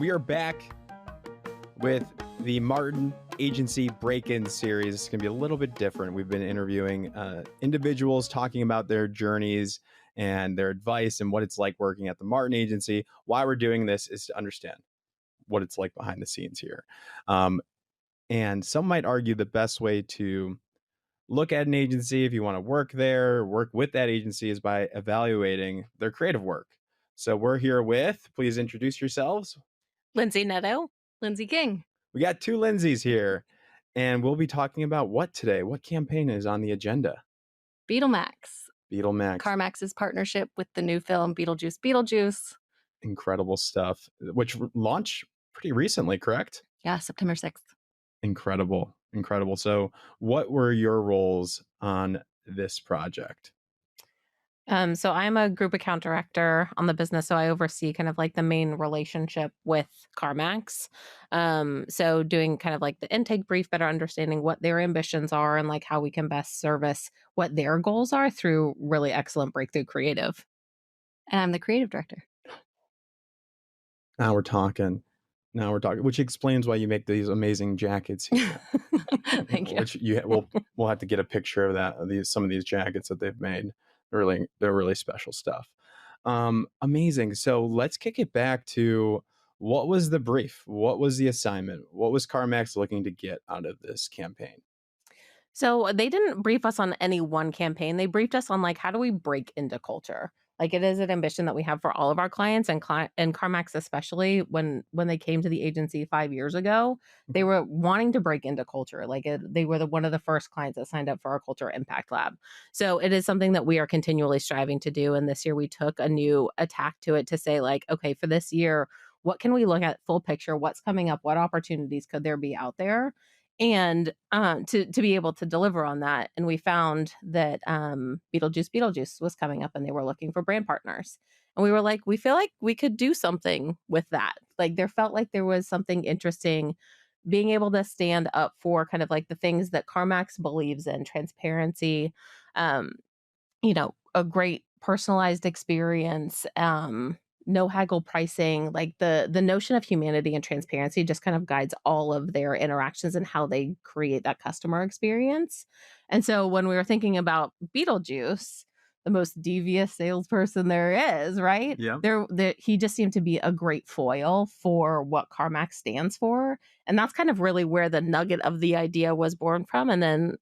we are back with the Martin Agency Break-In series. It's going to be a little bit different. We've been interviewing individuals talking about their journeys and their advice and what it's like working at the Martin Agency. Why we're doing this is to understand what it's like behind the scenes here. And some might argue the best way to look at an agency, if you want to work there, work with that agency, is by evaluating their creative work. So we're here with, please introduce yourselves. Lindsey Netto. Lindsey King. We got two Lindseys here, and we'll be talking about what today? What campaign is on the agenda? BeetleMax. BeetleMax. CarMax's partnership with the new film Beetlejuice. Incredible stuff, which launched pretty recently, correct? Yeah, September 6th. Incredible. So what were your roles on this project? So I'm a group account director on the business. So I oversee kind of like the main relationship with CarMax. So doing kind of like the intake brief, better understanding what their ambitions are and like how we can best service what their goals are through really excellent breakthrough creative. And I'm the creative director. Now we're talking, which explains why you make these amazing jackets here. Thank you. Which we'll have to get a picture of that, some of these jackets that they've made. They're really special stuff. Amazing. So let's kick it back to, what was the brief? What was the assignment? What was CarMax looking to get out of this campaign? So they didn't brief us on any one campaign. They briefed us on like, how do we break into culture? Like, it is an ambition that we have for all of our clients, and CarMax especially. When they came to the agency 5 years ago, they were wanting to break into culture. Like, they were one of the first clients that signed up for our Culture Impact Lab. So it is something that we are continually striving to do. And this year we took a new attack to it to say, like, okay, for this year, what can we look at full picture? What's coming up? What opportunities could there be out there? And to be able to deliver on that. And we found that Beetlejuice was coming up, and they were looking for brand partners. And we were like, we feel like we could do something with that. Like, there felt like there was something interesting, being able to stand up for kind of like the things that CarMax believes in: transparency, a great personalized experience, no haggle pricing. Like, the notion of humanity and transparency just kind of guides all of their interactions and how they create that customer experience. And so when we were thinking about Beetlejuice, the most devious salesperson there is, right? Yeah. He just seemed to be a great foil for what CarMax stands for. And that's kind of really where the nugget of the idea was born from. And then,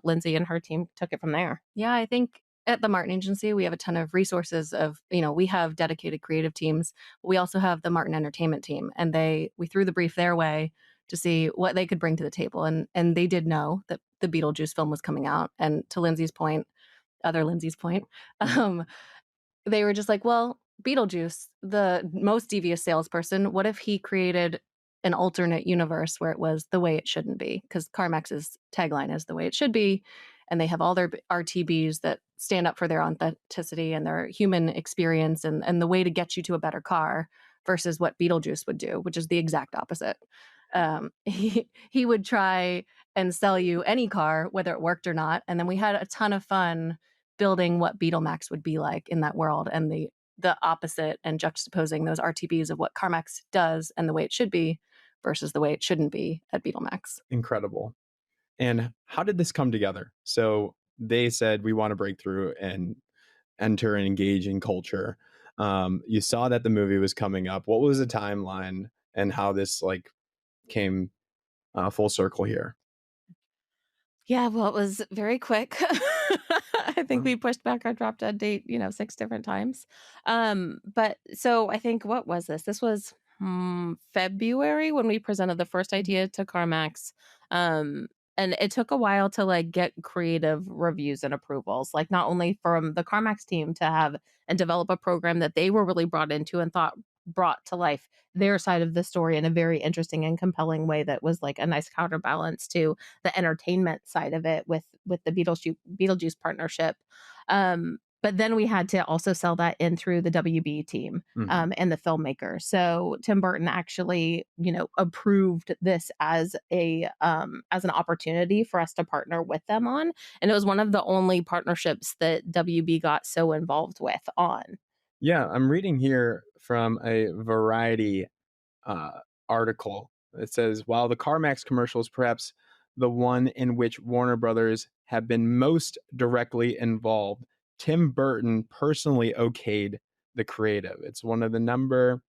Lindsey and her team took it from there. Yeah, I think at the Martin Agency, we have a ton of resources we have dedicated creative teams. But we also have the Martin Entertainment team, and we threw the brief their way to see what they could bring to the table. And they did know that the Beetlejuice film was coming out. And to Lindsey's point, they were just like, well, Beetlejuice, the most devious salesperson, what if he created an alternate universe where it was the way it shouldn't be? Because CarMax's tagline is the way it should be. And they have all their RTBs that stand up for their authenticity and their human experience and the way to get you to a better car, versus what Beetlejuice would do, which is the exact opposite. He would try and sell you any car, whether it worked or not. And then we had a ton of fun building what BeetleMax would be like in that world, and the opposite, and juxtaposing those RTBs of what CarMax does and the way it should be versus the way it shouldn't be at BeetleMax. Incredible. And how did this come together? So they said, we want to break through and enter and engage in culture. You saw that the movie was coming up. What was the timeline and how this came full circle here? Yeah, well, it was very quick. I think we pushed back our drop dead date, 6 different times. But so I think, what was this? This was February when we presented the first idea to CarMax. And it took a while to get creative reviews and approvals, not only from the CarMax team to have and develop a program that they were really brought into and thought brought to life their side of the story in a very interesting and compelling way that was a nice counterbalance to the entertainment side of it with the Beetlejuice partnership. But then we had to also sell that in through the WB team and the filmmaker. So Tim Burton actually, approved this as an opportunity for us to partner with them on. And it was one of the only partnerships that WB got so involved with on. Yeah, I'm reading here from a Variety article. It says, while the CarMax commercial is perhaps the one in which Warner Brothers have been most directly involved, Tim Burton personally okayed the creative. It's one of a number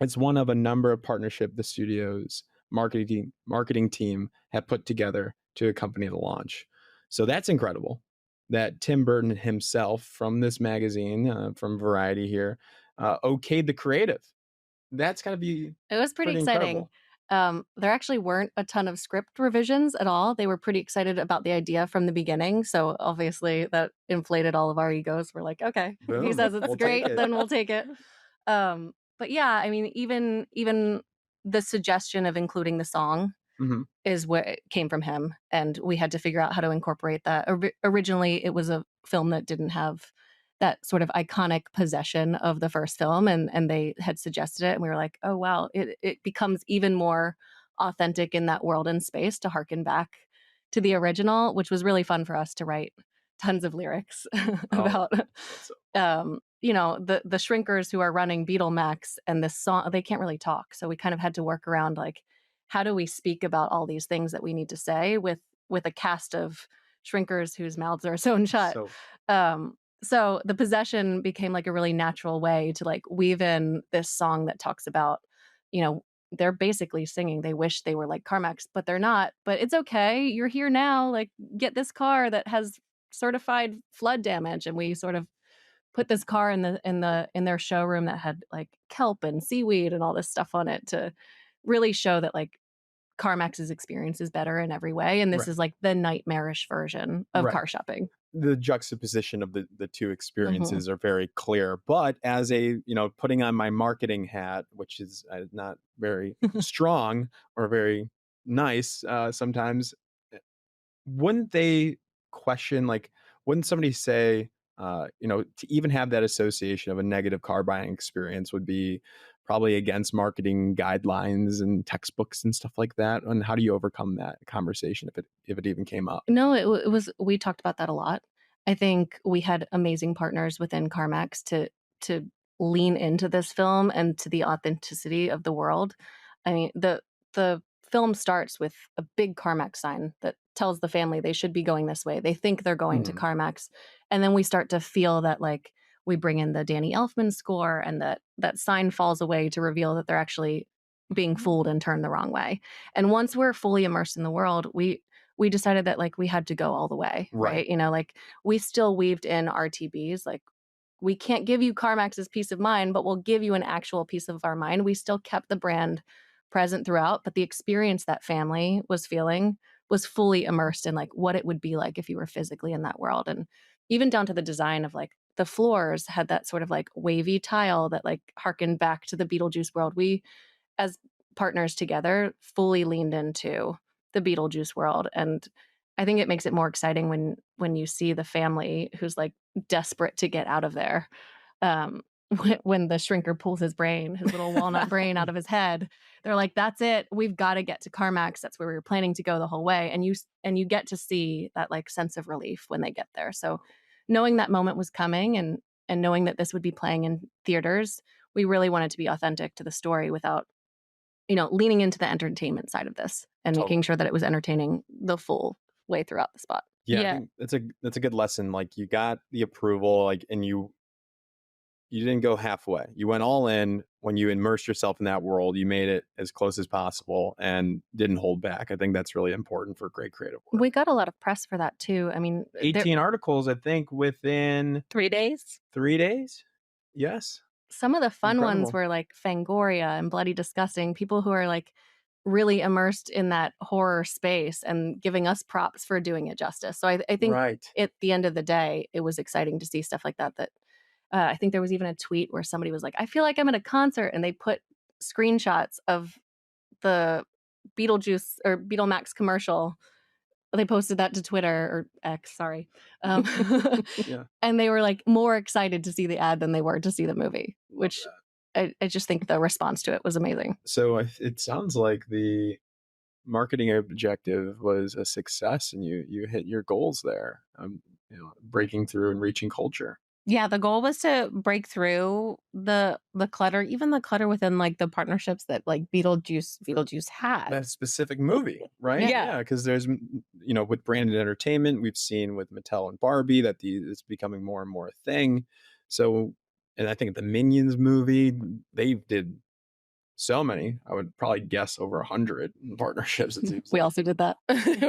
of partnership the studio's marketing team have put together to accompany the launch. So that's incredible that Tim Burton himself, from this magazine, from Variety here, okayed the creative. That's got to be It was pretty exciting. incredible. There actually weren't a ton of script revisions at all. They were pretty excited about the idea from the beginning. So obviously that inflated all of our egos. We're like, okay, if he Boom. says it's We'll great, take it. then we'll take it. But yeah, I mean, even the suggestion of including the song Mhm. is what it came from him, and we had to figure out how to incorporate that. Originally, it was a film that didn't have that sort of iconic possession of the first film, and they had suggested it, and we were like, oh wow, it becomes even more authentic in that world and space to harken back to the original, which was really fun for us to write tons of lyrics about you know, the shrinkers who are running BeetleMax, and this song, they can't really talk, so we kind of had to work around like, how do we speak about all these things that we need to say with a cast of shrinkers whose mouths are sewn shut. So the possession became like a really natural way to like weave in this song that talks about, you know, they're basically singing they wish they were like CarMax, but they're not. But it's okay. You're here now. Like, get this car that has certified flood damage. And we sort of put this car in their showroom that had like kelp and seaweed and all this stuff on it to really show that like CarMax's experience is better in every way. And this is like the nightmarish version of car shopping. The juxtaposition of the two experiences are very clear. But as putting on my marketing hat, which is not very strong or very nice sometimes, wouldn't they question, like, wouldn't somebody say, to even have that association of a negative car buying experience would be probably against marketing guidelines and textbooks and stuff like that? And how do you overcome that conversation if it even came up? No, it was, we talked about that a lot. I think we had amazing partners within CarMax to lean into this film and to the authenticity of the world. I mean, the film starts with a big CarMax sign that tells the family they should be going this way. They think they're going to CarMax. And then we start to feel that, like, we bring in the Danny Elfman score, and that sign falls away to reveal that they're actually being fooled and turned the wrong way. And once we're fully immersed in the world, we decided that like we had to go all the way, right? You know, like we still weaved in RTBs, like we can't give you CarMax's peace of mind, but we'll give you an actual piece of our mind. We still kept the brand present throughout, but the experience that family was feeling was fully immersed in like what it would be like if you were physically in that world. And even down to the design of like the floors had that sort of like wavy tile that like harkened back to the Beetlejuice world. We, as partners together, fully leaned into the Beetlejuice world. And I think it makes it more exciting when you see the family who's like desperate to get out of there. When the shrinker pulls his little walnut brain out of his head, they're like, that's it. We've got to get to CarMax. That's where we were planning to go the whole way. And you get to see that like sense of relief when they get there. So knowing that moment was coming and knowing that this would be playing in theaters, we really wanted to be authentic to the story without, leaning into the entertainment side of this and making sure that it was entertaining the full way throughout the spot. Yeah. I think that's a good lesson. Like, you got the approval, like, and you didn't go halfway. You went all in. When you immersed yourself in that world, you made it as close as possible and didn't hold back. I think that's really important for great creative work. We got a lot of press for that too. I mean, 18 articles, I think, within 3 days. 3 days. Yes. Some of the fun ones were like Fangoria and Bloody Disgusting, people who are like really immersed in that horror space and giving us props for doing it justice. So I think at the end of the day, it was exciting to see stuff like that. I think there was even a tweet where somebody was like, I feel like I'm at a concert, and they put screenshots of the Beetlejuice or BeetleMax commercial. They posted that to Twitter, or X, sorry. And they were like more excited to see the ad than they were to see the movie, which I just think the response to it was amazing. So it sounds like the marketing objective was a success, and you hit your goals there, breaking through and reaching culture. Yeah, the goal was to break through the clutter, even the clutter within like the partnerships that like Beetlejuice That had. specific movie, right? Yeah. Yeah, because there's with branded entertainment, we've seen with Mattel and Barbie that it's becoming more and more a thing. So, and I think the Minions movie, they did so many. I would probably guess over 100 partnerships. It seems We like. also did that.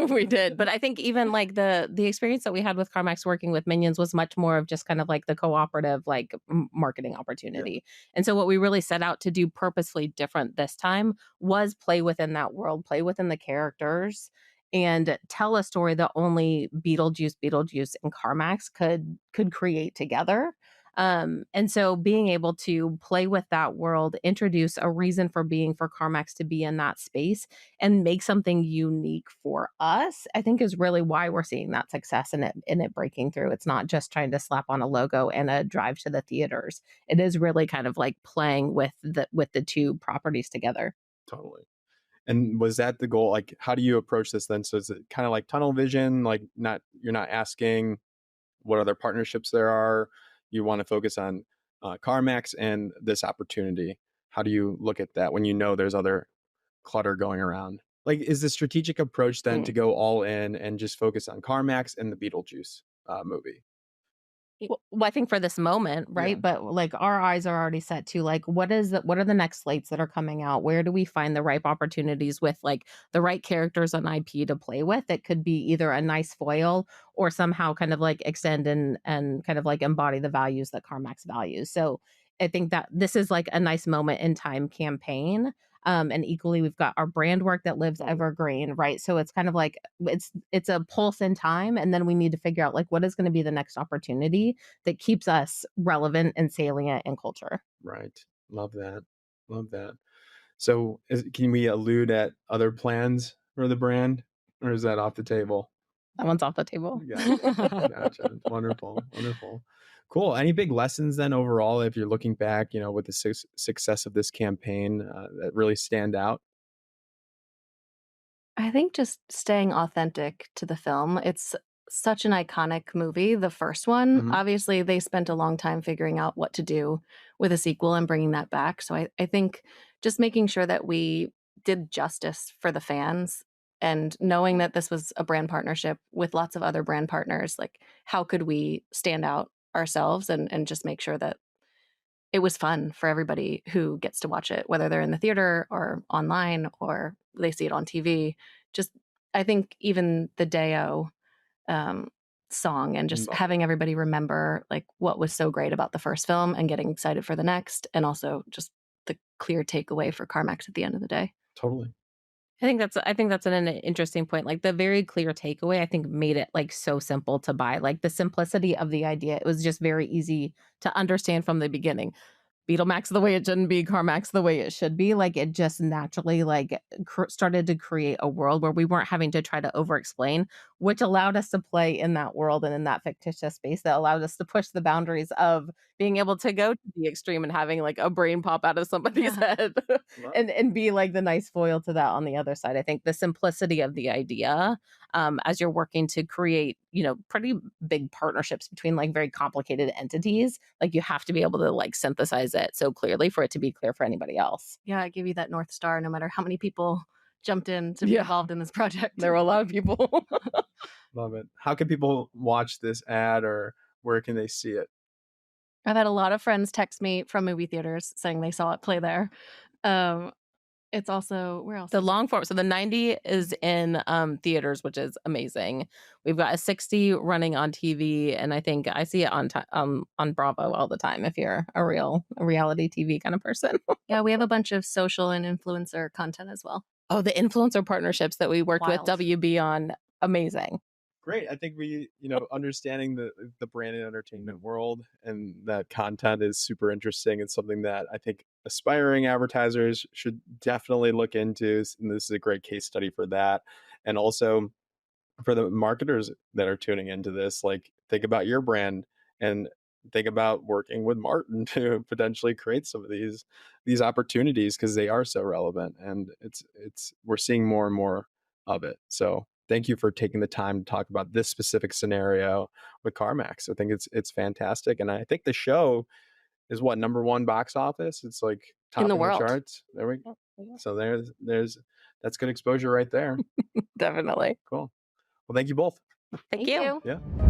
We did, but I think even like the experience that we had with CarMax working with Minions was much more of just kind of like the cooperative like marketing opportunity. And so what we really set out to do purposefully different this time was play within that world, play within the characters, and tell a story that only Beetlejuice, and CarMax could create together. And so being able to play with that world, introduce a reason for being for CarMax to be in that space and make something unique for us, I think is really why we're seeing that success in it breaking through. It's not just trying to slap on a logo and a drive to the theaters. It is really kind of like playing with the two properties together. Totally. And was that the goal? Like, how do you approach this then? So is it kind of like tunnel vision? Like, you're not asking what other partnerships there are. You want to focus on CarMax and this opportunity. How do you look at that when you know there's other clutter going around? Like, is the strategic approach then to go all in and just focus on CarMax and the Beetlejuice movie? Well, I think for this moment, right? Yeah. But like our eyes are already set to like what are the next slates that are coming out? Where do we find the ripe opportunities with like the right characters on IP to play with that could be either a nice foil or somehow kind of like extend and kind of like embody the values that CarMax values. So I think that this is like a nice moment in time campaign. And equally, we've got our brand work that lives evergreen, right? So it's kind of like it's a pulse in time, and then we need to figure out like what is going to be the next opportunity that keeps us relevant and salient in culture. Right. Love that. Love that. So, can we allude at other plans for the brand, or is that off the table? That one's off the table. Gotcha. Wonderful. Wonderful. Cool. Any big lessons then overall, if you're looking back, with the success of this campaign that really stand out? I think just staying authentic to the film. It's such an iconic movie, the first one. Mhm. Obviously, they spent a long time figuring out what to do with a sequel and bringing that back. So I think just making sure that we did justice for the fans and knowing that this was a brand partnership with lots of other brand partners, like how could we stand out ourselves and just make sure that it was fun for everybody who gets to watch it, whether they're in the theater or online or they see it on TV. Just, I think even the Deo um, song and just having everybody remember like what was so great about the first film and getting excited for the next, and also just the clear takeaway for CarMax at the end of the day. Totally. I think that's an interesting point. Like the very clear takeaway, I think made it like so simple to buy. Like the simplicity of the idea, it was just very easy to understand from the beginning. BeetleMax the way it shouldn't be, CarMax the way it should be. Like it just naturally like started to create a world where we weren't having to try to over explain, which allowed us to play in that world and in that fictitious space that allowed us to push the boundaries of being able to go to the extreme and having like a brain pop out of somebody's head and be like the nice foil to that on the other side. I think the simplicity of the idea as you're working to create, pretty big partnerships between like very complicated entities, like you have to be able to like synthesize it so clearly for it to be clear for anybody else. Yeah, I give you that North Star no matter how many people jumped in to be involved in this project. There were a lot of people. Love it. How can people watch this ad, or where can they see it? I've had a lot of friends text me from movie theaters saying they saw it play there. Um, it's also where else? The long form. So the 90 is in theaters, which is amazing. We've got a 60 running on TV, and I think I see it on Bravo all the time. If you're a reality TV kind of person. Yeah, we have a bunch of social and influencer content as well. Oh, the influencer partnerships that we worked Wild. with WB on, amazing. Great. I think we, understanding the brand and entertainment world and that content is super interesting. It's something that I think aspiring advertisers should definitely look into. And this is a great case study for that. And also for the marketers that are tuning into this, like think about your brand and think about working with Martin to potentially create some of these opportunities, because they are so relevant, and it's we're seeing more and more of it. So thank you for taking the time to talk about this specific scenario with CarMax. I think it's fantastic, and I think the show is what, #1 box office. It's like In the topping the world. charts. There we go. So there's that's good exposure right there. Definitely. Cool. Well, thank you both. Thank you. you. Yeah.